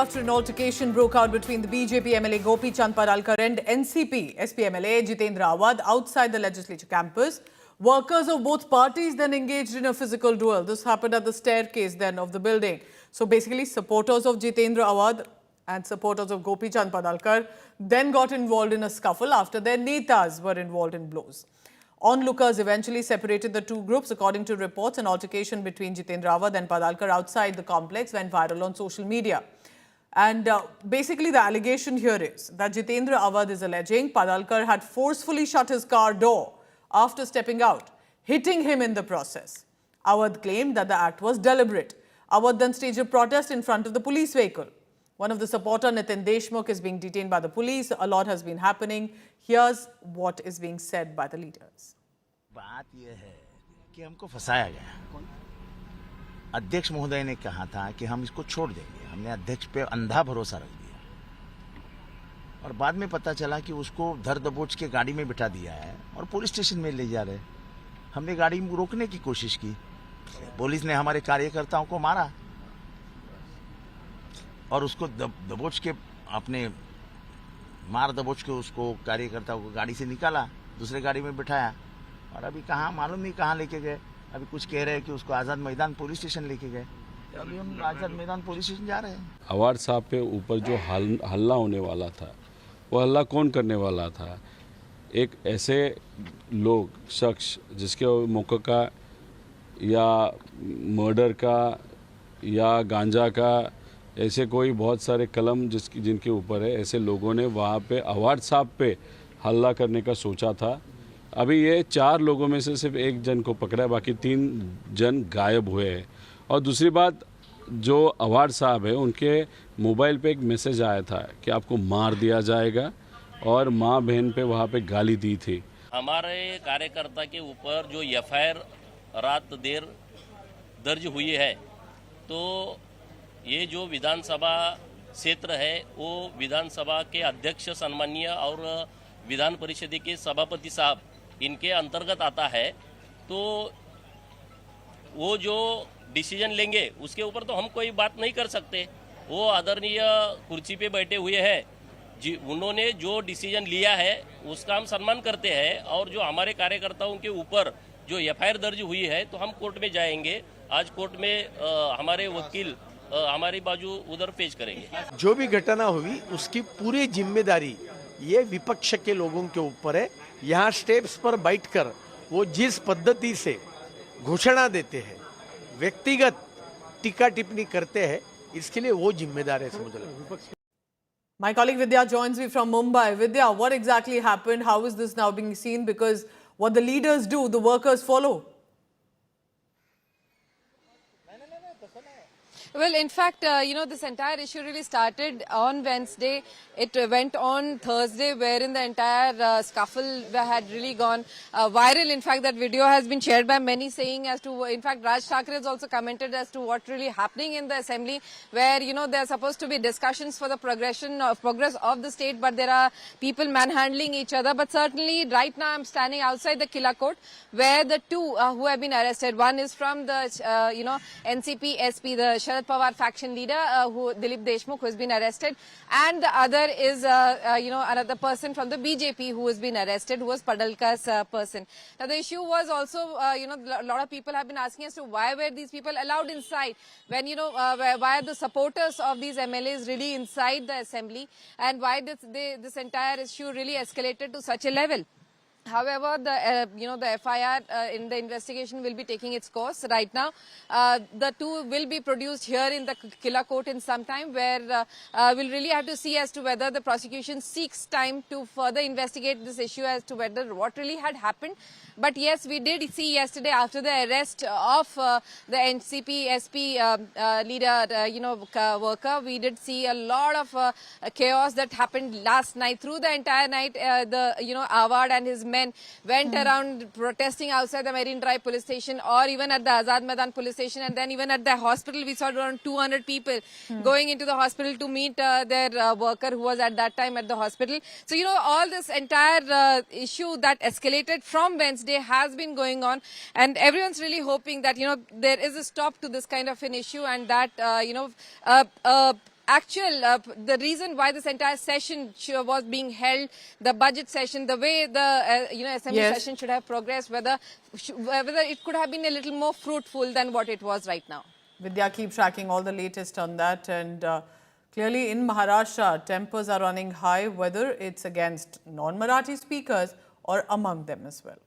after an altercation broke out between the BJP MLA Gopi Chand Padalkar and NCP SP MLA Jitendra Awad outside the legislature campus. Workers of both parties then engaged in a physical duel. This happened at the staircase then of the building. So basically, supporters of Jitendra Awad and supporters of Gopi Chand Padalkar then got involved in a scuffle after their netas were involved in blows. Onlookers eventually separated the two groups. According to reports, an altercation between Jitendra Awad and Padalkar outside the complex went viral on social media. And basically the allegation here is that Jitendra Awad is alleging Padalkar had forcefully shut his car door after stepping out, hitting him in the process. Awad claimed that the act was deliberate. Awad then staged a protest in front of the police vehicle. One of the supporter, Nitin Deshmukh, is being detained by the police. A lot has been happening. Here's what is being said by the leaders. बात यह है कि हमको फंसाया गया। अध्यक्ष महोदय ने कहा था कि हम इसको छोड़ देंगे। हमने अध्यक्ष पे अंधा भरोसा रख दिया और बाद में पता चला कि उसको धर दबोच के गाड़ी में बिठा दिया है और पुलिस स्टेशन में ले जा रहे। हमने गाड़ी रोकने की कोशिश की। पुलिस ने हमारे कार्यकर्ताओं को मारा और उसको दबोच के अपने मार दबोच के उसको कार्यकर्ताओं को गाड़ी से निकाला, दूसरे गाड़ी में बिठाया और अभी कहाँ मालूम नहीं कहाँ लेके गए। अभी कुछ कह रहे हैं कि उसको आज़ाद मैदान पुलिस स्टेशन लेके गए। अभी हम आज़ाद मैदान पुलिस स्टेशन जा रहे हैं। अवार्ड साहब पे ऊपर जो हल्ला होने वाला था, वो हल्ला कौन करने वाला था? एक ऐसे लोग शख्स जिसके मौके का या मर्डर का या गांजा का ऐसे कोई बहुत सारे कलम जिनके ऊपर है, ऐसे लोगों ने वहाँ पे अवार्ड साहब पे हल्ला करने का सोचा था। अभी ये 4 लोगों में से सिर्फ एक जन को पकड़ा है, बाकी 3 जन गायब हुए हैं। और दूसरी बात, जो अवार्ड साहब है उनके मोबाइल पे एक मैसेज आया था कि आपको मार दिया जाएगा और माँ बहन पे वहाँ पे गाली दी थी। हमारे कार्यकर्ता के ऊपर जो एफआईआर रात देर दर्ज हुई है, तो ये जो विधानसभा क्षेत्र है वो विधानसभा के अध्यक्ष सम्मानीय और विधान परिषद के सभापति साहब इनके अंतर्गत आता है। तो वो जो डिसीजन लेंगे उसके ऊपर तो हम कोई बात नहीं कर सकते। वो आदरणीय कुर्सी पे बैठे हुए हैं जी, उन्होंने जो डिसीजन लिया है उसका हम सम्मान करते हैं। और जो हमारे कार्यकर्ताओं के ऊपर जो एफआईआर दर्ज हुई है तो हम कोर्ट में जाएंगे। आज कोर्ट में हमारे वकील हमारी बाजू उधर पेश करेंगे। जो भी घटना हुई उसकी पूरी जिम्मेदारी ये विपक्ष के लोगों के ऊपर है। यहाँ स्टेप्स पर बैठकर वो जिस पद्धति से घोषणा देते हैं, व्यक्तिगत टीका टिप्पणी करते हैं, इसके लिए वो जिम्मेदार है समझ लो। My colleague Vidya joins me from Mumbai. Vidya, what exactly happened? How is this now being seen? Because what the leaders do, the workers follow. Well, in fact, this entire issue really started on Wednesday. It went on Thursday, wherein the entire scuffle had really gone viral. In fact, that video has been shared by many, saying as to, in fact, Raj Thackeray has also commented as to what really happening in the assembly, where, there are supposed to be discussions for the progress of the state, but there are people manhandling each other. But certainly, right now, I'm standing outside the Killa Court, where the two who have been arrested, one is from the, NCP SP, the Sharad Pawar faction leader, Dilip Deshmukh, who has been arrested, and the other is, another person from the BJP who has been arrested, who was Padalkar's person. Now, the issue was also, a lot of people have been asking as to why were these people allowed inside when, why are the supporters of these MLAs really inside the assembly, and why this entire issue really escalated to such a level. However, the FIR in the investigation will be taking its course right now. The two will be produced here in the Killa Court in some time, where we'll really have to see as to whether the prosecution seeks time to further investigate this issue as to whether what really had happened. But yes, we did see yesterday after the arrest of the NCP SP leader, worker, we did see a lot of chaos that happened last night. Through the entire night, Awad and his men went around protesting outside the Marine Drive police station, or even at the Azad Maidan police station, and then even at the hospital we saw around 200 people going into the hospital to meet their worker who was at that time at the hospital. So, all this entire issue that escalated from Wednesday has been going on, and everyone's really hoping that, there is a stop to this kind of an issue, and that, the reason why this entire session was being held, the budget session, the way the assembly Yes. session should have progressed, whether it could have been a little more fruitful than what it was right now. Vidya, keep tracking all the latest on that. And clearly in Maharashtra, tempers are running high, whether it's against non-Marathi speakers or among them as well.